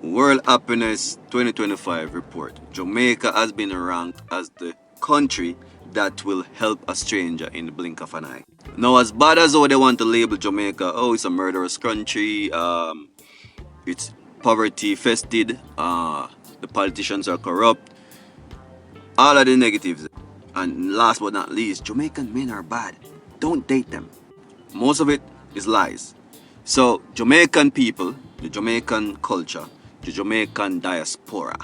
World Happiness 2025 report. Jamaica has been ranked as the country that will help a stranger in the blink of an eye. Now, as bad as how they want to label Jamaica, oh, it's a murderous country, it's poverty fested, the politicians are corrupt, all of the negatives. And last but not least, Jamaican men are bad. Don't date them. Most of it is lies. So, Jamaican people, the Jamaican culture, the Jamaican diaspora,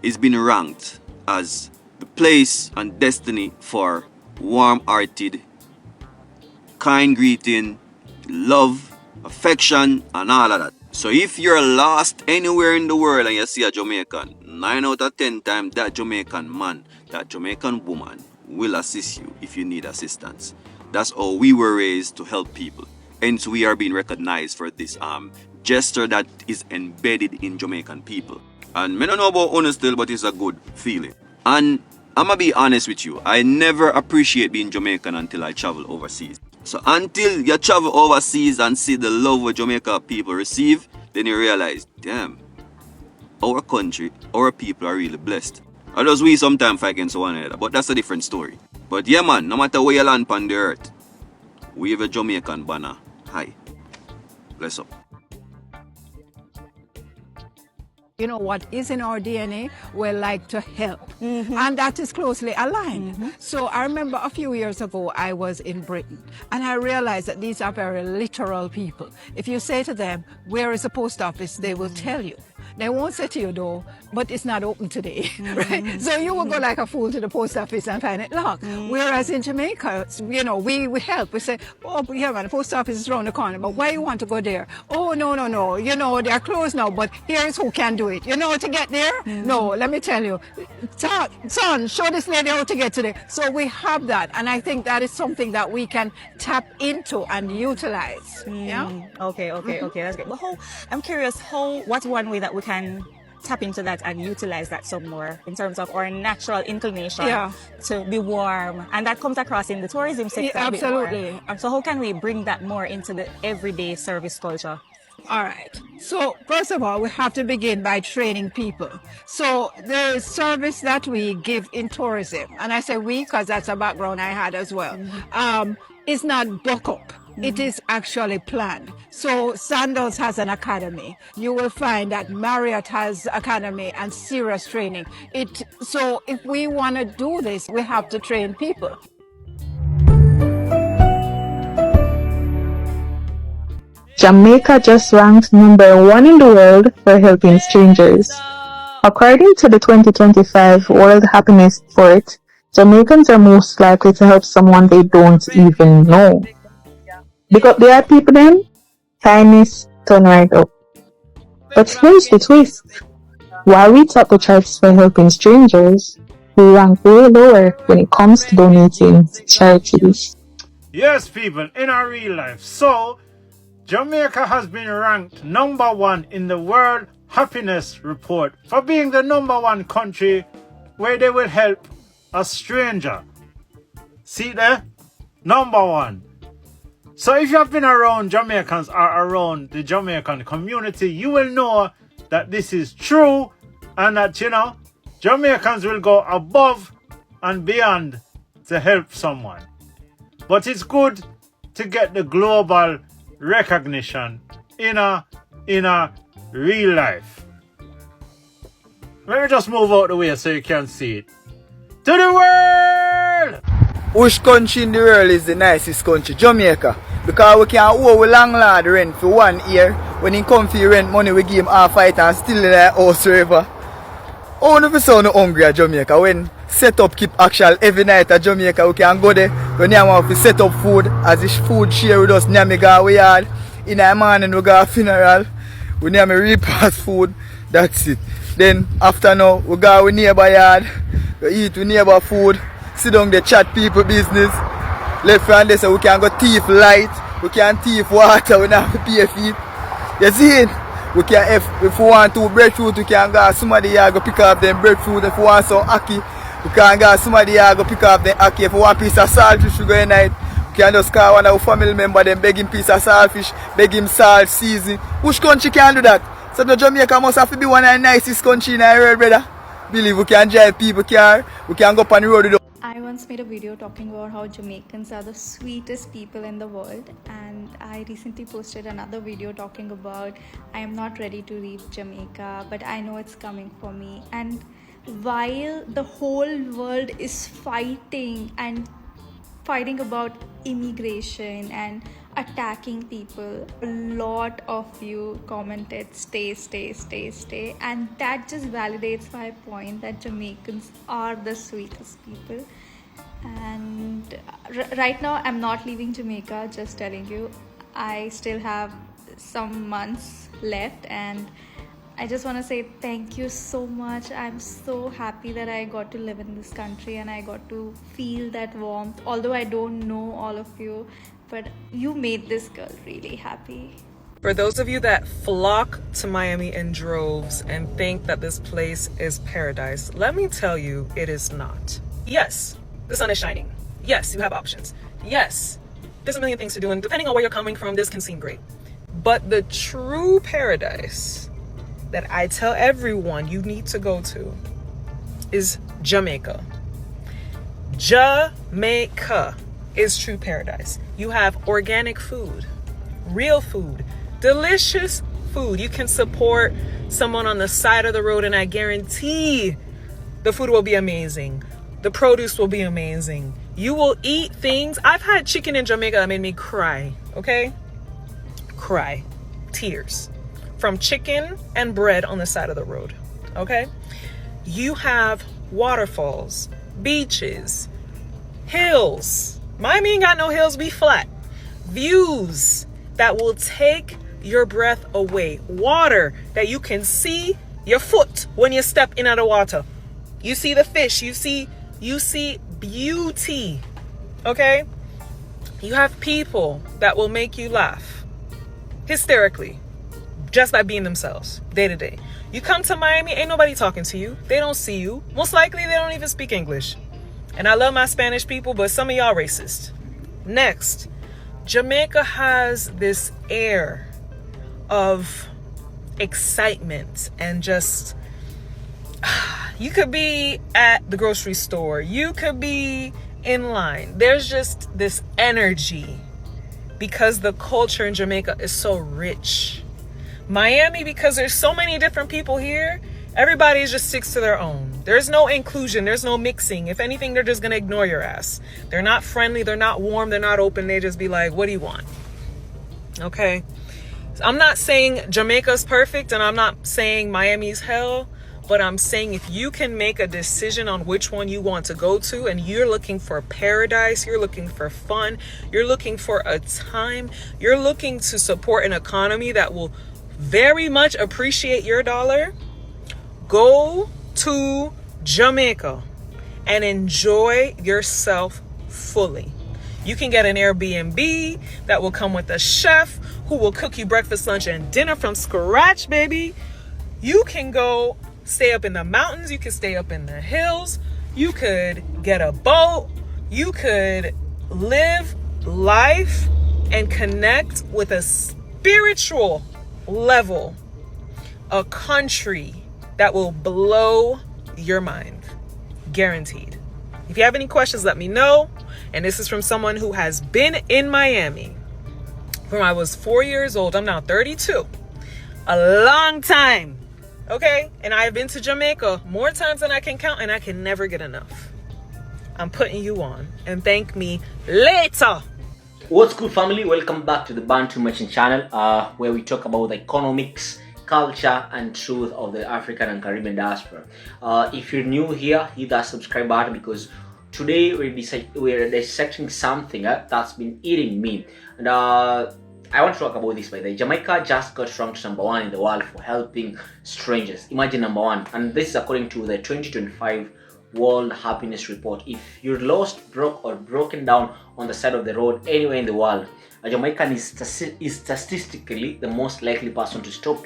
is been ranked as the place and destiny for warm-hearted, kind greeting, love, affection, and all of that. So if you're lost anywhere in the world and you see a Jamaican, 9 out of 10 times that Jamaican man, that Jamaican woman will assist you if you need assistance. That's how we were raised, to help people. Hence we are being recognized for this gesture that is embedded in Jamaican people. And I don't know about honest still, but it's a good feeling. And I'm gonna be honest with you, I never appreciate being Jamaican until I travel overseas. So until you travel overseas and see the love what Jamaica people receive, then you realize, damn, our country, our people are really blessed. Although we sometimes fight against one another, but that's a different story. But yeah man, no matter where you land on the earth, we have a Jamaican banner high. Bless up. You know what is in our DNA? We like to help. And that is closely aligned. So I remember a few years ago, I was in Britain and I realized that these are very literal people. If you say to them, where is the post office? They will tell you. They won't say to you though, but it's not open today, right? So you will go like a fool to the post office and find it locked. Whereas in Jamaica, you know, we help. We say, oh, yeah, man, the post office is around the corner, but why you want to go there? Oh, no, you know, they're closed now, but here's who can do it. You know how to get there? No, let me tell you. Son, show this lady how to get to there. So we have that, and I think that is something that we can tap into and utilize. Yeah? Okay, that's great. But I'm curious, what's one way that we can tap into that and utilize that some more in terms of our natural inclination to be warm, and that comes across in the tourism sector. Absolutely. So how can we bring that more into the everyday service culture? All right. So first of all, we have to begin by training people. So the service that we give in tourism, and I say we because that's a background I had as well, is not buck up. It is actually planned. So Sandals has an academy. You will find that Marriott has academy and serious training. So if we want to do this, we have to train people. Jamaica just ranked #1 in the world for helping strangers. According to the 2025 World Happiness Report, Jamaicans are most likely to help someone they don't even know. Because there are people then, kindness turn right up. But here's the twist. While we top the charts for helping strangers, we rank way lower when it comes to donating to charities. Yes, people, in our real life. So, Jamaica has been ranked #1 in the World Happiness Report for being the #1 country where they will help a stranger. See there? #1. So if you have been around Jamaicans or around the Jamaican community, you will know that this is true, and that, you know, Jamaicans will go above and beyond to help someone. But it's good to get the global recognition in a real life. Let me just move out the way so you can see it. To the world! Which country in the world is the nicest country? Jamaica. Because we can owe a landlord rent for 1 year. When he come for rent money, we give him half fight and still in the house forever. How do we sound hungry at Jamaica? When set up keep actual every night at Jamaica, we can go there. When you want to set up food, as this food share with us, near me go we yard. In the morning we go a funeral. We near me repass food. That's it. Then after now, we go with neighbor yard. We eat with neighbor food. Sit down there chat people business. Left from there so we can go thief light. We can thief water. We don't have to pay for it. You see it? We can, if we want to breadfruit, we can go somebody here go pick up them breadfruit. If we want some ackee, we can go somebody here go pick up them ackee. If we want a piece of saltfish, we go in night. We can just call one of our family member, them beg him piece of saltfish, beg him salt, season. Which country can do that? So the Jamaica must have to be one of the nicest countries in the world, brother. Believe we can drive people car, we can go up on the road with the I once made a video talking about how Jamaicans are the sweetest people in the world, and I recently posted another video talking about I am not ready to leave Jamaica, but I know it's coming for me. And while the whole world is fighting about immigration and attacking people, a lot of you commented stay, and that just validates my point that Jamaicans are the sweetest people. And right now I'm not leaving Jamaica, just telling you. I still have some months left, and I just want to say thank you so much. I'm so happy that I got to live in this country and I got to feel that warmth. Although I don't know all of you, but you made this girl really happy. For those of you that flock to Miami in droves and think that this place is paradise, let me tell you, it is not. Yes, the sun is shining. Yes, you have options. Yes, there's a million things to do, and depending on where you're coming from, this can seem great. But the true paradise that I tell everyone you need to go to is Jamaica. Jamaica is true paradise. You have organic food, real food, delicious food. You can support someone on the side of the road, and I guarantee the food will be amazing. The produce will be amazing. You will eat things. I've had chicken in Jamaica that made me cry, okay? Cry. Tears. From chicken and bread on the side of the road, okay? You have waterfalls, beaches, hills. Miami ain't got no hills, be flat. Views that will take your breath away. Water that you can see your foot when you step in the water. You see the fish, you see beauty, okay? You have people that will make you laugh hysterically just by being themselves day to day. You come to Miami, ain't nobody talking to you. They don't see you. Most likely they don't even speak English. And I love my Spanish people, but some of y'all racist. Next, Jamaica has this air of excitement and just you could be at the grocery store, you could be in line. There's just this energy because the culture in Jamaica is so rich. Miami, because there's so many different people here, everybody just sticks to their own. There's no inclusion, there's no mixing. If anything, they're just gonna ignore your ass. They're not friendly, they're not warm, they're not open. They just be like, what do you want? Okay. I'm not saying Jamaica's perfect, and I'm not saying Miami's hell, but I'm saying if you can make a decision on which one you want to go to, and you're looking for paradise, you're looking for fun, you're looking for a time, you're looking to support an economy that will very much appreciate your dollar, go to Jamaica and enjoy yourself fully. You can get an Airbnb that will come with a chef who will cook you breakfast, lunch, and dinner from scratch, baby. You can go stay up in the mountains. You can stay up in the hills. You could get a boat. You could live life and connect with a spiritual level, a country that will blow your mind. Guaranteed. If you have any questions, let me know. And this is from someone who has been in Miami from I was 4 years old. I'm now 32. A long time. Okay? And I have been to Jamaica more times than I can count, and I can never get enough. I'm putting you on. And thank me later. What's good, family? Welcome back to the Bantu Merchant channel, where we talk about the economics, culture, and truth of the African and Caribbean diaspora. If you're new here, hit that subscribe button, because today we're dissecting something that's been eating me. And I want to talk about this, by the way. Jamaica just got ranked #1 in the world for helping strangers. Imagine #1. And this is according to the 2025 World Happiness Report. If you're lost, broke, or broken down on the side of the road anywhere in the world, a Jamaican is statistically the most likely person to stop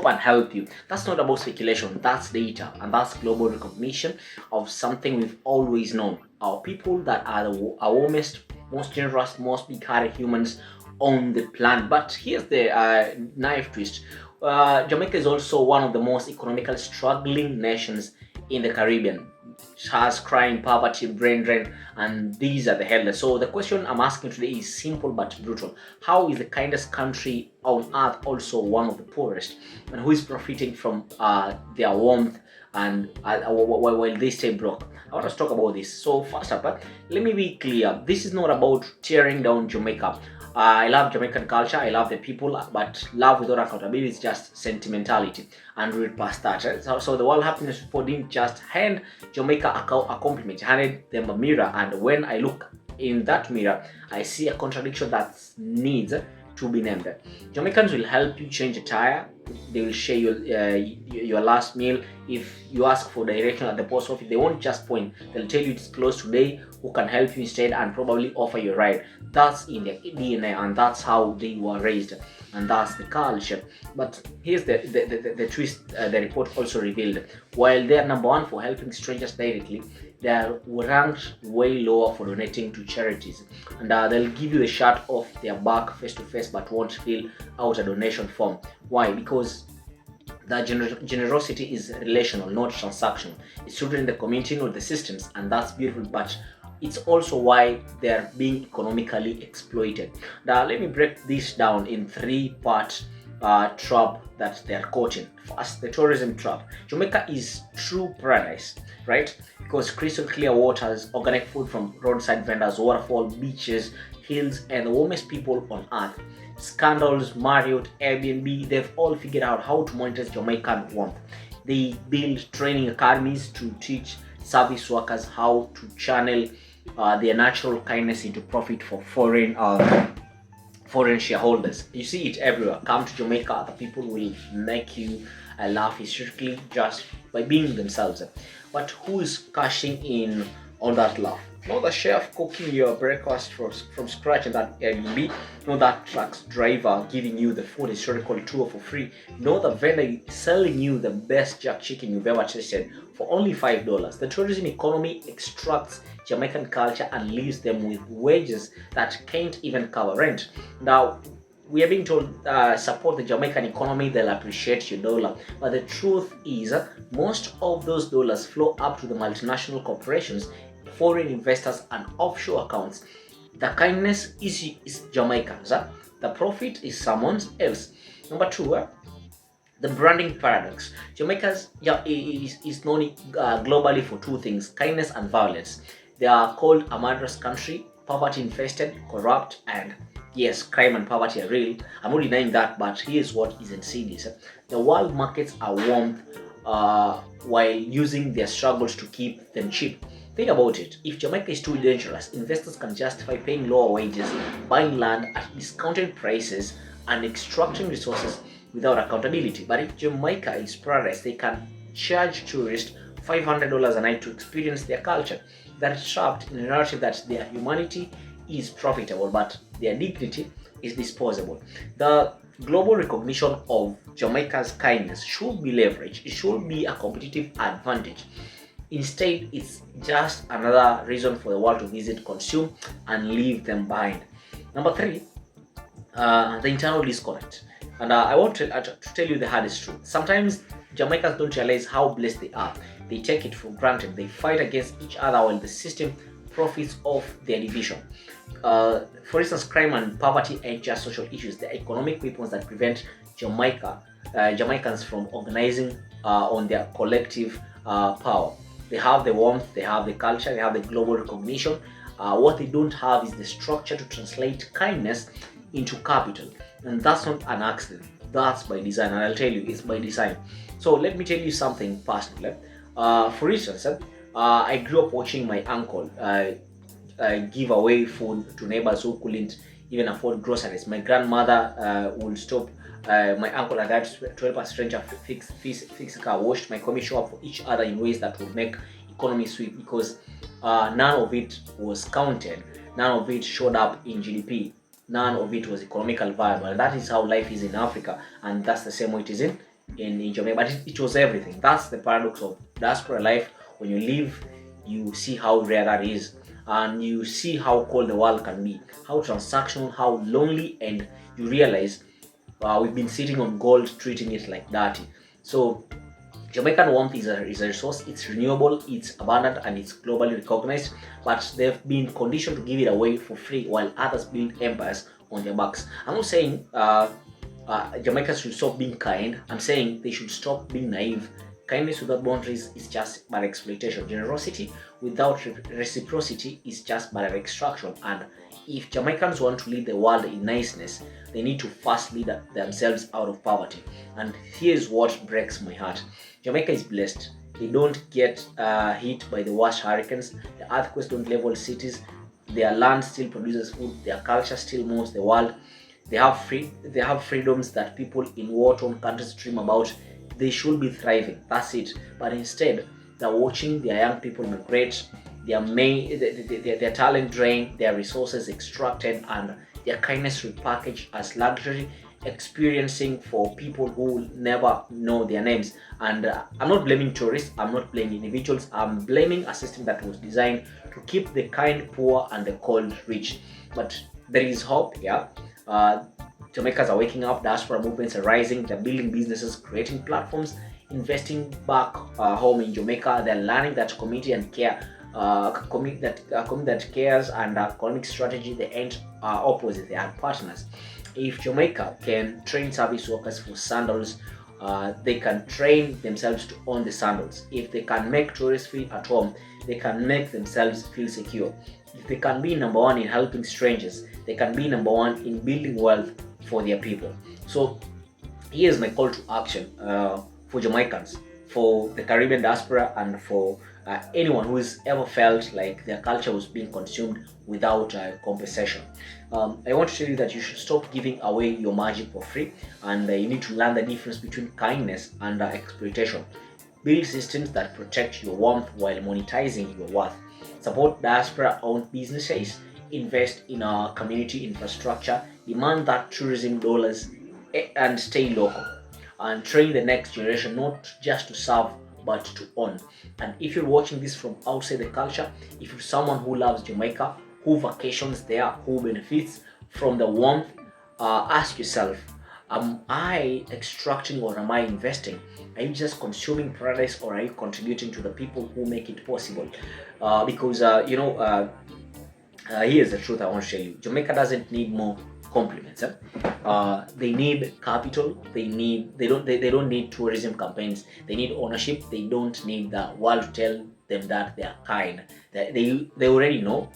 and help you. That's not about speculation, that's data, and that's global recognition of something we've always known. Our people that are the warmest, most generous, most big-hearted humans on the planet. But here's the knife twist. Jamaica is also one of the most economically struggling nations in the Caribbean. It has crime, poverty, brain drain, and these are the headlines. So the question I'm asking today is simple but brutal. How is the kindest country on earth also one of the poorest? And who is profiting from their warmth and while they stay broke? I want us to talk about this. So first up, let me be clear. This is not about tearing down Jamaica. I love Jamaican culture, I love the people, but love without accountability is just sentimentality, and we're past that. Right? So the World Happiness Report didn't just hand Jamaica a compliment, handed them a mirror, and when I look in that mirror, I see a contradiction that needs to be named. Jamaicans will help you change a tire, they will share your last meal. If you ask for direction at the post office, they won't just point, they'll tell you it's closed today, who can help you instead, and probably offer you a ride. That's in their DNA, and that's how they were raised, and that's the culture. But here's the twist. The report also revealed, while they're number one for helping strangers directly, they are ranked way lower for donating to charities, and they'll give you a shirt off their back face to face but won't fill out a donation form. Why? Because the generosity is relational, not transactional. It's rooted in the community, not the systems, and that's beautiful, but it's also why they're being economically exploited. Now let me break this down in three-part trap that they're caught in. First, the tourism trap. Jamaica is true paradise, right? Because crystal clear waters, organic food from roadside vendors, waterfall, beaches, hills, and the warmest people on earth. Scandals, Marriott, Airbnb, they've all figured out how to monetize Jamaican warmth. They build training academies to teach service workers how to channel their natural kindness into profit for foreign shareholders. You see it everywhere. Come to Jamaica, the people will make you laugh hysterically just by being themselves. But who is cashing in on that laugh? Not the chef cooking your breakfast from scratch in that Airbnb, not that truck's driver giving you the food historical tour for free, not the vendor selling you the best jerk chicken you've ever tasted for only $5. The tourism economy extracts Jamaican culture and leaves them with wages that can't even cover rent. Now, we are being told support the Jamaican economy, they'll appreciate your dollar. But the truth is, most of those dollars flow up to the multinational corporations, foreign investors, and offshore accounts. The kindness is Jamaica's. The profit is someone else. Number two, the branding paradox. Jamaica is known globally for two things: kindness and violence. They are called a murderous country, poverty infested, corrupt, and yes, crime and poverty are real. I'm not denying that, but here's what is insidious. The world markets are warmed while using their struggles to keep them cheap. Think about it. If Jamaica is too dangerous, investors can justify paying lower wages, buying land at discounted prices, and extracting resources without accountability. But if Jamaica is paradise, they can charge tourists $500 a night to experience their culture. They're trapped in a narrative that their humanity is profitable, but their dignity is disposable. The global recognition of Jamaica's kindness should be leveraged. It should be a competitive advantage. Instead, it's just another reason for the world to visit, consume, and leave them behind. Number three, the internal disconnect. And I want to tell you the hardest truth. Sometimes Jamaicans don't realize how blessed they are. They take it for granted. They fight against each other while the system profits off their division. For instance, crime and poverty ain't just social issues. They're economic weapons that prevent Jamaicans from organizing on their collective power. They have the warmth, they have the culture, they have the global recognition. What they don't have is the structure to translate kindness into capital. And that's not an accident. That's by design. And I'll tell you, it's by design. So let me tell you something personal. For instance, I grew up watching my uncle give away food to neighbors who couldn't even afford groceries. My grandmother would stop my uncle and dad to help a stranger fix a car, washed my commis, show up for each other in ways that would make economy sweep, because none of it was counted, none of it showed up in GDP, none of it was economically viable. And that is how life is in Africa, and that's the same way it is in Jamaica. But it was everything. That's the paradox of diaspora life. When you live, you see how rare that is, and you see how cold the world can be, how transactional, how lonely, and you realize we've been sitting on gold, treating it like dirty. So Jamaican warmth is a resource. It's renewable, it's abundant, and it's globally recognized, but they've been conditioned to give it away for free while others build empires on their backs. I'm not saying Jamaicans should stop being kind. I'm saying they should stop being naive. Kindness without boundaries is just bad exploitation. Generosity without reciprocity is just bad extraction. And if Jamaicans want to lead the world in niceness, they need to first lead themselves out of poverty. And here's what breaks my heart. Jamaica is blessed. They don't get hit by the worst hurricanes. The earthquakes don't level cities. Their land still produces food. Their culture still moves the world. They have freedoms that people in war-torn countries dream about. They should be thriving. That's it. But instead, they're watching their young people migrate, their talent drained, their resources extracted, and their kindness repackaged as luxury experiencing for people who will never know their names. And I'm not blaming tourists, I'm not blaming individuals, I'm blaming a system that was designed to keep the kind poor and the cold rich. But there is hope here. Jamaicans are waking up, diaspora movements are rising, they're building businesses, creating platforms, investing back home in Jamaica. They're learning that community and care, community that cares, and economic strategy, they ain't opposite, they are partners. If Jamaica can train service workers for sandals, they can train themselves to own the sandals. If they can make tourists feel at home, they can make themselves feel secure. If they can be number one in helping strangers, they can be number one in building wealth for their people. So here's my call to action for Jamaicans, for the Caribbean diaspora, and for anyone who has ever felt like their culture was being consumed without compensation. I want to tell you that you should stop giving away your magic for free, and you need to learn the difference between kindness and exploitation. Build systems that protect your warmth while monetizing your worth. Support diaspora-owned businesses, invest in our community infrastructure, demand that tourism dollars, and stay local. And train the next generation not just to serve but to own. And if you're watching this from outside the culture, if you're someone who loves Jamaica, who vacations there, who benefits from the warmth, ask yourself, am I extracting or am I investing? Are you just consuming paradise, or are you contributing to the people who make it possible? Because here's the truth I want to tell you. Jamaica doesn't need more compliments. They need capital. They don't need tourism campaigns. They need ownership. They don't need the world to tell them that they are kind. They already know.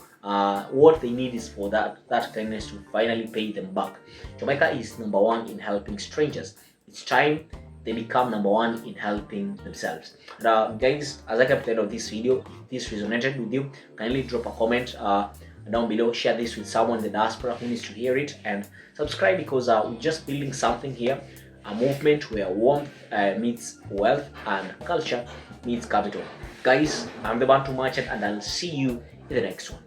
What they need is for that kindness to finally pay them back. Jamaica is number one in helping strangers. It's time they become number one in helping themselves. Guys, as I kept the end of this video, if this resonated with you, kindly drop a comment down below, share this with someone in the diaspora who needs to hear it, and subscribe, because we're just building something here, a movement where warmth meets wealth and culture meets capital. Guys, I'm the Bantu Merchant, and I'll see you in the next one.